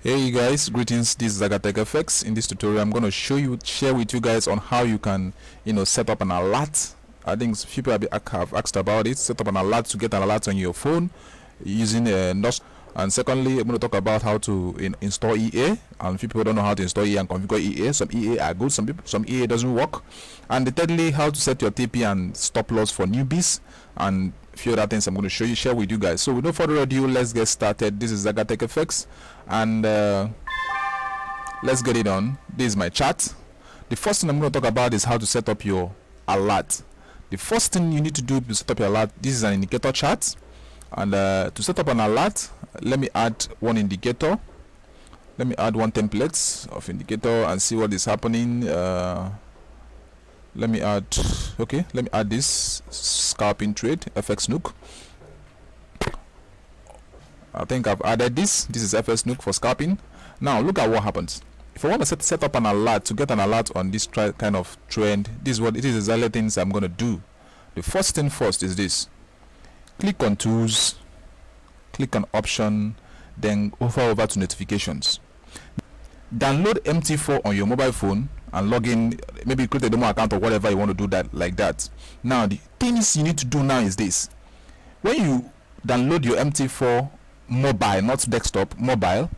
Hey you guys, greetings. This is ZagaTech FX. In this tutorial, I'm going to share with you guys on how you can, set up an alert. I think people have asked about it. Set up an alert to get an alert on your phone using NOS. And secondly, I'm going to talk about how to install EA. And people don't know how to install EA and configure EA. Some EA are good, some EA doesn't work. And thirdly, how to set your TP and stop loss for newbies, and a few other things I'm going to share with you guys. So with no further ado, let's get started. This is ZagaTech FX, and let's get it on. This is my chart. The first thing I'm going to talk about is how to set up your alert. The first thing you need to do to set up your alert, this is an indicator chart, and to set up an alert, let me add one indicator. Let me add one template of indicator and see what is happening. Let me add this scalping trade FX Nook. I think I've added this. This is FX Nook for scalping. Now look at what happens if I want to set up an alert. To get an alert on this kind of trend, this is what it is exactly things I'm going to do. The first thing first is this: click on tools, click on option, then over to notifications. Download MT4 on your mobile phone and log in. Maybe create a demo account or whatever you want to do that like that. Now the things you need to do now is this: when you download your MT4 mobile, not desktop, mobile,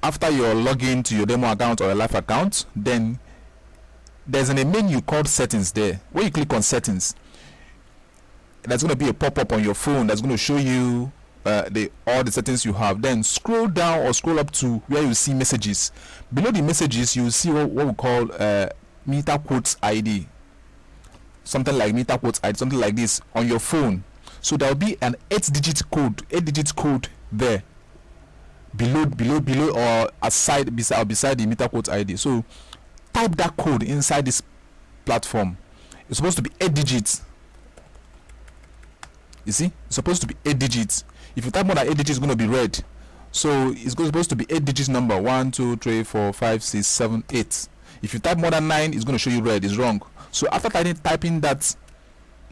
after you're logging to your demo account or a live account, then there's a menu called settings there. When you click on settings, there's going to be a pop-up on your phone that's going to show you all the settings you have. Then scroll down or scroll up to where you see messages. Below the messages, you will see what we call meter quotes ID, something like meter quotes ID, something like this on your phone. So there will be an 8-digit code there below or beside the meter quotes ID. So type that code inside this platform. It's supposed to be 8 digits. You see, it's supposed to be 8 digits. If you type more than 8 digits, it's going to be red. So it's supposed to be 8 digits number: 1, 2, 3, 4, 5, 6, 7, 8. If you type more than 9, it's going to show you red. It's wrong. So after typing that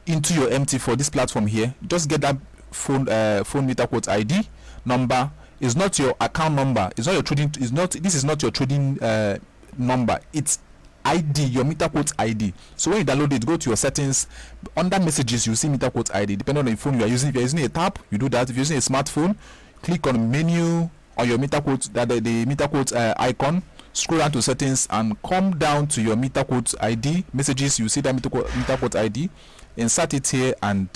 into your MT4, this platform here, just get that phone meter quotes ID number. It's not your account number. It's not your trading. This is not your trading number. It's ID, your meter quotes ID. So when you download it, go to your settings. Under messages, you see meter quotes ID. Depending on the phone you are using. If you're using a tab, you do that. If you're using a smartphone, click on menu on your meter quotes, the meter quotes icon. Scroll down to settings and come down to your meter quotes ID messages. You see that meter quotes ID. Insert it here, and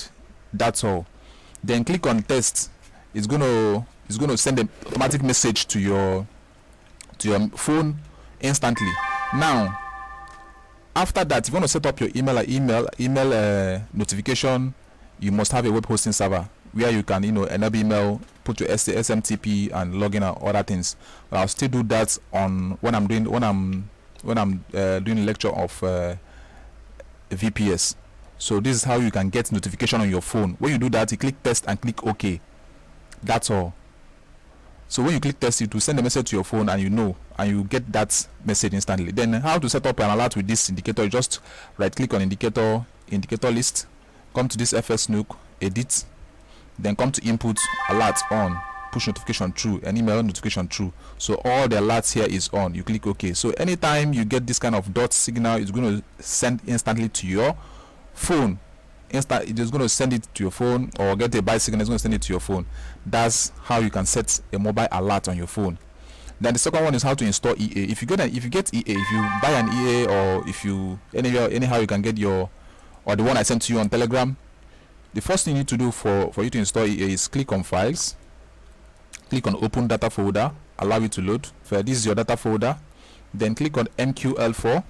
that's all. Then click on test. It's gonna send an automatic message to your phone instantly. Now, after that, if you want to set up your email notification, you must have a web hosting server where you can enable email, put your SMTP and log in and other things. But I'll still do that on when I'm doing a lecture of VPS. So this is how you can get notification on your phone. When you do that, you click test and click OK. That's all. So when you click test, it will send a message to your phone, and you get that message instantly. Then how to set up an alert with this indicator? You just right click on indicator list, come to this FX Nook, edit, then come to input, alert on, push notification true, and email notification true. So all the alerts here is on. You click OK. So anytime you get this kind of dot signal, it's going to send instantly to your phone. It is going to send it to your phone, or get a buy signal, it's going to send it to your phone. That's how you can set a mobile alert on your phone. Then the second one is how to install EA. If you get EA, if you buy an EA, or if you anyhow you can get the one I sent to you on Telegram. The first thing you need to do for you to install EA is click on files, click on open data folder, allow it to load. This is your data folder. Then click on MQL4.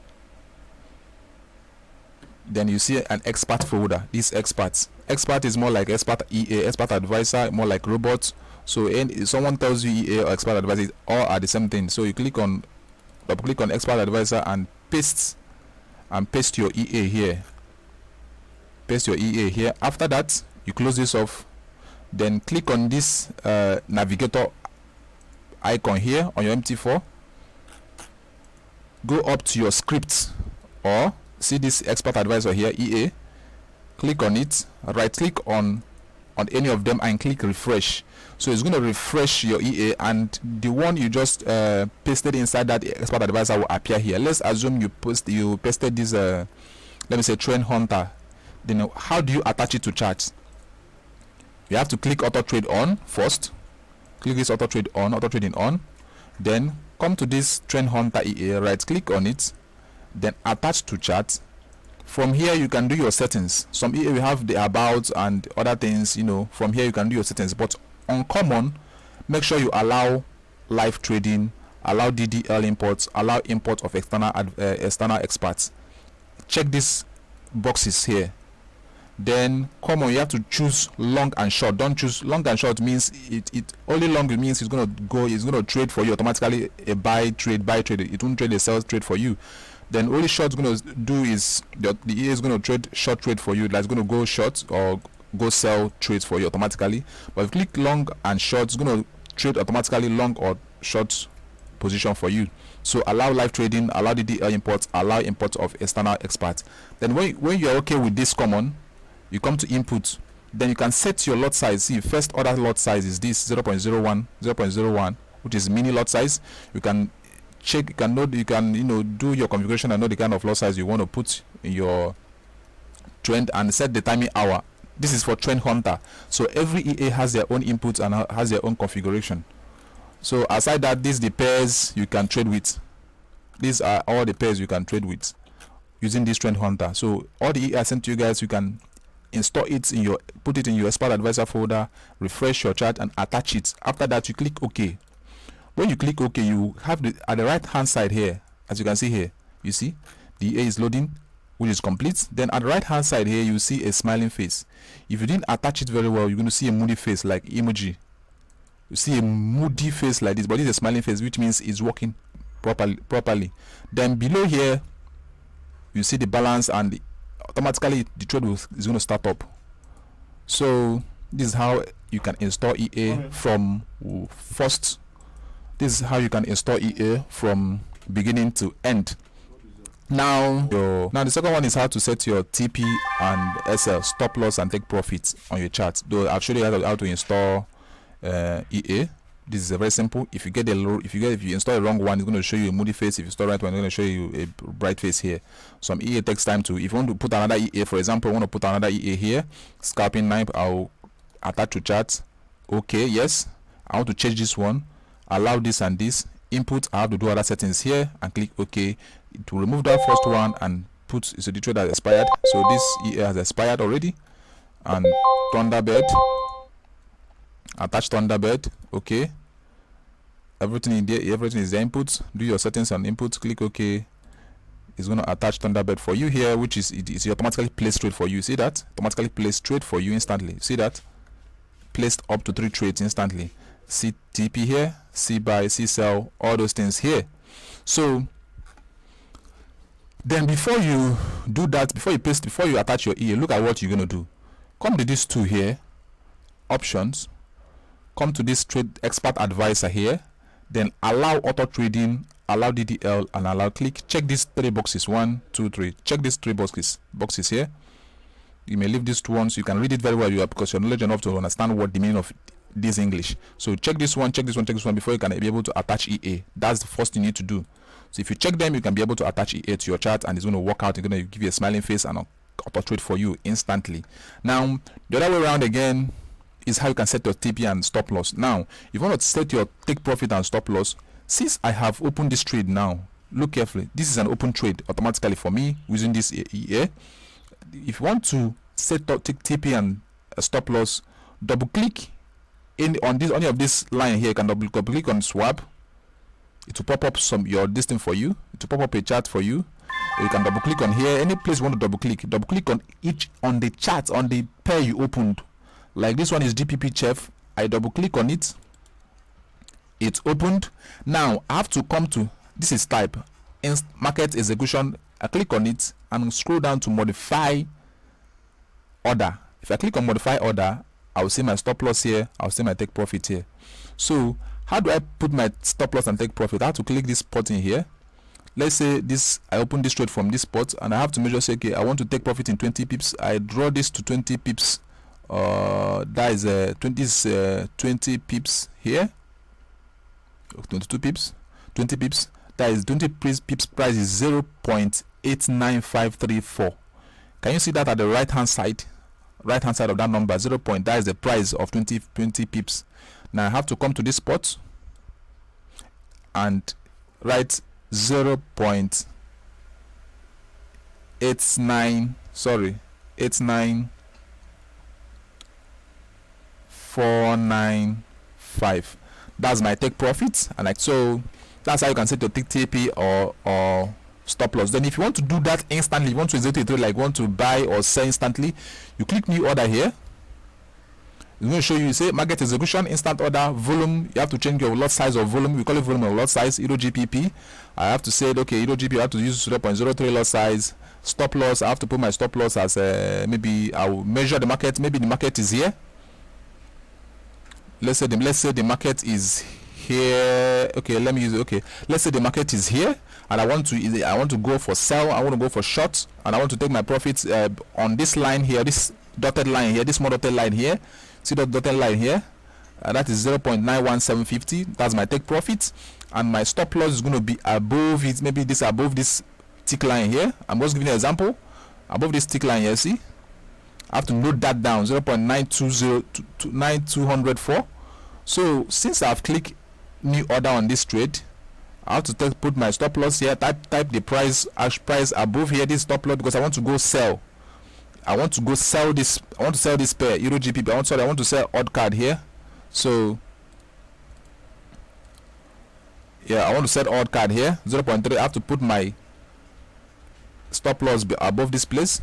Then you see an expert folder. This expert is more like expert EA, expert advisor, more like robots. So if someone tells you EA or expert advisor, all are the same thing. So you click on expert advisor and paste your EA here. Paste your EA here. After that, you close this off. Then click on this navigator icon here on your MT4. Go up to your script, or see this expert advisor here, EA. Click on it, right click on on any of them and click refresh. So it's going to refresh your EA, and the one you just pasted inside that expert advisor will appear here. Let's assume you pasted this let me say trend hunter. Then how do you attach it to charts? You have to click auto trade on first. Click this auto trading on, then come to this trend hunter EA, right click on it, then attach to chart. From here you can do your settings. Some EA will have the about and other things, you know. From here you can do your settings, but on common, make sure you allow live trading, allow DDL imports, allow import of external experts. Check these boxes here. Then common, you have to choose long and short. Don't choose long and short, means it only long means it's gonna trade for you automatically, a buy trade. It won't trade a sell trade for you. Then only short gonna do is the EA is gonna trade short trade for you. That's gonna go short or go sell trades for you automatically. But if you click long and short, it's gonna trade automatically long or short position for you. So allow live trading, allow DDL imports, allow import of external experts. Then when you're okay with this common, you come to input. Then you can set your lot size. See, first order lot size is this 0.01, which is mini lot size. You can check, you can do your configuration and know the kind of lot size you want to put in your trend, and set the timing hour. This is for trend hunter. So every EA has their own inputs and has their own configuration. So aside that, these the pairs you can trade with. These are all the pairs you can trade with using this trend hunter. So all the EA I sent to you guys, you can install it in your, put it in your expert advisor folder, refresh your chart and attach it. After that, you click OK. When you click OK, you have at the right hand side here, as you can see here, you see the EA is loading, which is complete. Then at the right hand side here, you see a smiling face. If you didn't attach it very well, you're going to see a moody face like emoji. You see a moody face like this, but it's a smiling face, which means it's working properly. Then below here, you see the balance, and automatically the trade is going to start up. So this is how you can install EA from first. This is how you can install EA from beginning to end. Now the second one is how to set your TP and SL, stop loss and take profits on your chart. Though I'll show you how to install EA. This is very simple. If you install a wrong one, it's going to show you a moody face. If you install the right one, it's going to show you a bright face here. Some EA takes time to. If you want to put another EA, for example, I want to put another EA here, scalping knife, I'll attach to chart. Okay, yes. I want to change this one. Allow this and this. Input, I have to do other settings here and click OK. It will remove that first one and put so the trade has expired. So this EA has expired already. And Thunderbird. Attach Thunderbird. Okay, everything in there, everything is the input. Do your settings and input, click OK. It's going to attach Thunderbird for you here, which is it's automatically placed trade for you. See that? Automatically placed trade for you instantly. See that? Placed up to 3 trades instantly. See TP here, see buy, see sell, all those things here. So then before you do that, before you attach your EA, look at what you're going to do. Come to these two here, options. Come to this trade expert advisor here, then allow auto trading, allow DDL, and allow click. Check these 3 boxes, 1, 2, 3. Check these 3 boxes here. You may leave these 2 ones. You can read it very well because you're knowledge enough to understand what the meaning of this English. So check this one, check this one, check this one before you can be able to attach EA. That's the first thing you need to do. So if you check them, you can be able to attach EA to your chart, and it's going to work out. It's going to give you a smiling face and auto trade for you instantly. Now the other way around again is how you can set your TP and stop loss. Now if you want to set your take profit and stop loss, since I have opened this trade now, look carefully, this is an open trade automatically for me using this EA. If you want to set take TP and stop loss, double click on any of this line here. You can double click on swap. It will pop up your listing for you. It will pop up a chart for you. You can double click on here, any place you want to double click on the chart, on the pair you opened. Like this one is DPP Chef. I double click on it. It's opened. Now I have to come to, this is type market execution. I click on it and scroll down to modify order. If I click on modify order, I will see my stop loss here. I'll see my take profit here. So how do I put my stop loss and take profit? I have to click this button here. Let's say this, I open this trade from this spot and I have to measure, say, okay, I want to take profit in 20 pips. I draw this to 20 pips that is 20 pips here, 22 pips, 20 pips. That is 20 pips price is 0.89534. Can you see that at the right hand side of that number? 0. That is the price of 20 pips. Now I have to come to this spot and write 89.495. That's my take profit, and like so that's how you can set your take TP or stop loss. Then if you want to do that instantly, you want to execute a trade, like want to buy or sell instantly, you click new order here. It's going to show you, say market execution, instant order, volume. You have to change your lot size or volume. We call it volume or lot size, Euro GPP. I have to say, okay, Euro GPP, I have to use 0.03 lot size. Stop loss, I have to put my stop loss as maybe I will measure the market. Maybe the market is here. Let's say the market is here. Okay, let me use it. Okay, let's say the market is here, and I want to go for sell. I want to go for short, and I want to take my profits on this line here, this dotted line here, this small dotted line here. See that dotted line here? That is 0.91750. That's my take profit, and my stop loss is going to be above it. Maybe this above this tick line here. I'm just giving you an example. Above this tick line here, see? I have to note that down, 0.9204. So since I've clicked new order on this trade, I have to put my stop loss here. Type the price above here, this stop loss, because I want to go sell. I want to go sell this. I want to sell this pair Euro GPP. I want to sell odd card here. So yeah, I want to sell odd card here, 0.3. I have to put my stop loss above this place.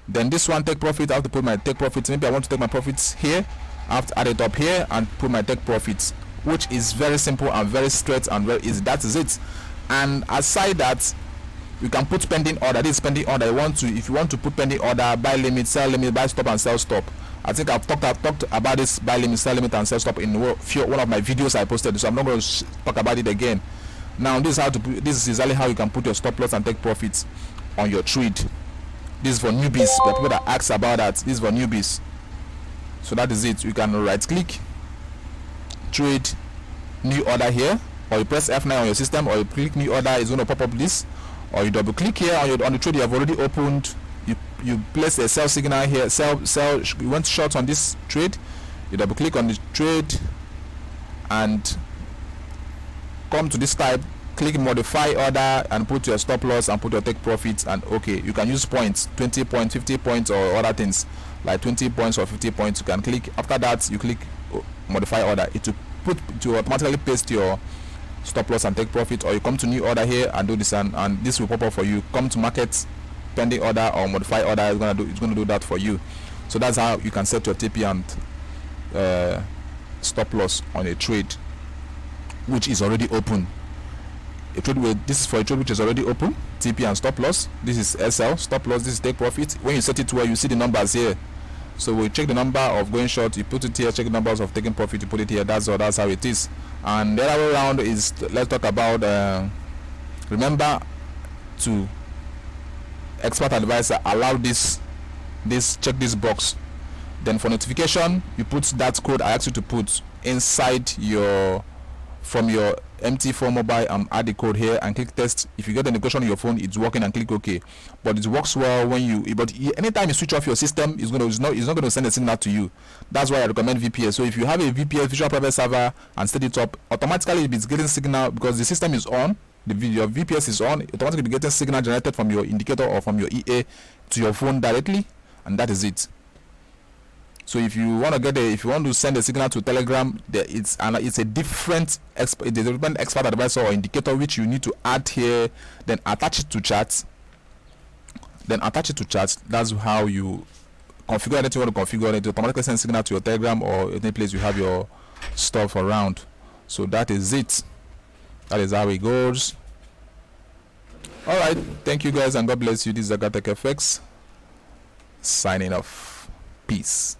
Then this one, take profit, I have to put my take profits. Maybe I want to take my profits here. I have to add it up here and put my take profits, which is very simple and very straight and very easy. That is it. And aside that, you can put pending order. This is pending order. If you want to put pending order, buy limit, sell limit, buy stop and sell stop. I think I've talked about this buy limit, sell limit and sell stop in one of my videos I posted, so I'm not going to talk about it again. Now this is exactly how you can put your stop loss and take profits on your trade. This is for newbies. The people that ask about that, this is for newbies. So that is it. You can right click, trade, new order here, or you press F9 on your system, or you click new order. It's going to pop up this, or you double click here on the trade you have already opened. You place a sell signal here. Sell. You went short on this trade. You double click on the trade and come to this type. Click modify order and put your stop loss and put your take profits, and okay, you can use points, 20 points, 50 points, or other things like 20 points or 50 points. You can click. After that, you click modify order. It will automatically paste your stop loss and take profit, or you come to new order here and do this, and this will pop up for you. Come to market, pending order or modify order. It's gonna do that for you. So that's how you can set your TP and stop loss on a trade which is already open. This is for a trade which is already open. TP and stop loss. This is SL. Stop loss. This is take profit. When you set it where you see the numbers here, so we check the number of going short, you put it here. Check the numbers of taking profit, you put it here. That's how it is. And the other way around is, let's talk about remember to expert advisor allow this check this box. Then for notification, you put that code I asked you to put inside from your MT4 mobile, and add the code here and click test. If you get the notification on your phone, it's working, and click OK. But it works well when anytime you switch off your system, it's not going to send a signal to you. That's why I recommend VPS. So if you have a VPS, Visual Private Server, and set it up, automatically it's getting signal because the system is on. Your VPS is on, automatically getting signal generated from your indicator or from your EA to your phone directly, and that is it. So if you want to send a signal to Telegram, it's a different expert advisor or indicator which you need to add here, then attach it to chat. That's how you configure anything you want to configure. It automatically send signal to your Telegram or any place you have your stuff around. So that is it. That is how it goes. Alright, thank you guys and God bless you. This is ZagaTech FX signing off. Peace.